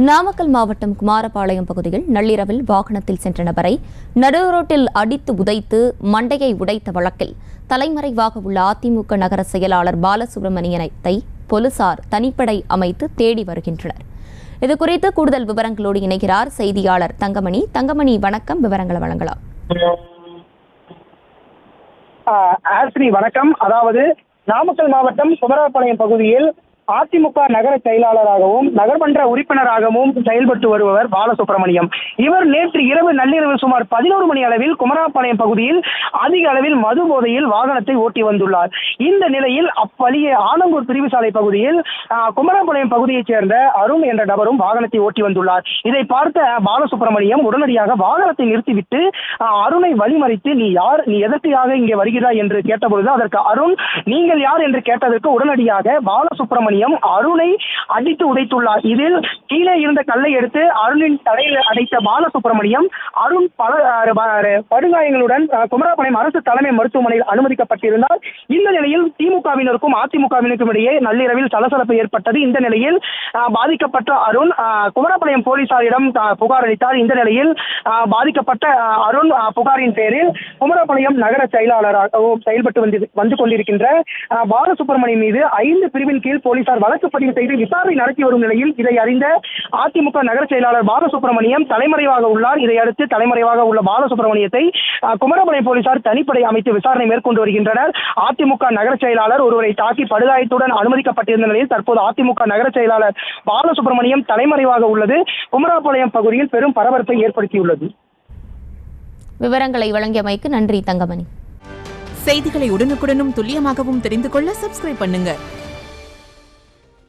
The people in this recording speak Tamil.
நாமக்கல் மாவட்டம் குமாரபாளையம் பகுதியில் நள்ளிரவில் வாகனத்தில் சென்ற நபரை நடுரோட்டில் அடித்து உதைத்து மண்டையை உடைத்த வழக்கில் தலைமறைவாக உள்ள அதிமுக நகர செயலாளர் பாலசுப்ரமணியனை போலீசார் தனிப்படை அமைத்து தேடி வருகின்றனர். இதுகுறித்து கூடுதல் விவரங்களோடு இணைகிறார் செய்தியாளர் தங்கமணி. தங்கமணி, வணக்கம். விவரங்களை வழங்கலாம். வணக்கம். அதாவது நாமக்கல் மாவட்டம் குமாரபாளையம் பகுதியில் அதிமுக நகர செயலாளராகவும் நகர்மன்ற உறுப்பினராகவும் செயல்பட்டு வருபவர் பாலசுப்ரமணியம். இவர் நேற்று நள்ளிரவு சுமார் 11 மணி அளவில் குமாரபாளையம் பகுதியில் அதிக அளவில் மது போதையில் வாகனத்தை ஓட்டி வந்துள்ளார். இந்த நிலையில் அப்பள்ளிய ஆலங்கூர் பிரிவு சாலை பகுதியில் குமாரபாளையம் பகுதியைச் சேர்ந்த அருண் என்ற நபரும் வாகனத்தை ஓட்டி வந்துள்ளார். இதை பார்த்த பாலசுப்ரமணியம் உடனடியாக வாகனத்தை நிறுத்திவிட்டு அருணை வழிமறித்து, நீ யார், நீ எதற்காக இங்கே வருகிறாய் என்று கேட்டபொழுது அதற்கு அருண் நீங்கள் யார் என்று கேட்டதற்கு உடனடியாக பாலசுப்ரமணியம் அருணை அடித்து உடைத்துள்ளார். இதில் கீழே இருந்த கல்லை எடுத்து அருணின் தலையில் அடைத்த பாலசுப்ரமணியம் அருண் படுகாயங்களுடன் குமாரபாளையம் அரசு தலைமை மருத்துவமனையில் அனுமதிக்கப்பட்டிருந்தார். இந்த நிலையில் திமுகவினருக்கும் அதிமுகவினருக்கும் இடையே நள்ளிரவில் சலசலப்பு ஏற்பட்டது. இந்த நிலையில் பாதிக்கப்பட்ட அருண் குமாரபாளையம் போலீசாரிடம் புகார் அளித்தார். இந்த நிலையில் பாதிக்கப்பட்ட அருண் புகாரின் பேரில் குமாரபாளையம் நகர செயலாளராகவும் செயல்பட்டு வந்து கொண்டிருக்கின்ற பாலசுப்ரமணியம் மீது 5 பிரிவின் கீழ் போலீசார் வழக்கு பதிவு செய்து விசாரணை நடத்தி வரும் நிலையில் இதை அறிந்த அதிமுக நகர செயலாளர் பாலசுப்ரமணியம் தலைமறைவாக உள்ளார். இதையடுத்து தலைமறைவாக உள்ள பாலசுப்ரமணியத்தை குமாரபாளையம் போலீசார் தனிப்படை அமைத்து விசாரணை மேற்கொண்டு வருகின்றனர். அதிமுக நகர செயலாளர் ஒருவரை தாக்கி படுகாயத்துடன் அனுமதிக்கப்பட்டிருந்த நிலையில் தற்போது அதிமுக நகர செயலாளர் பாலசுப்ரமணியம் தலைமறைவாக உள்ளது குமாரபாளையம் பகுதியில் பெரும் பரபரப்பை ஏற்படுத்தியுள்ளது. விவரங்களை வழங்கியமைக்கு நன்றி தங்கமணி. செய்திகளை உடனுக்குடனும் துல்லியமாகவும் தெரிந்து கொள்ள சப்ஸ்கிரைப் பண்ணுங்க.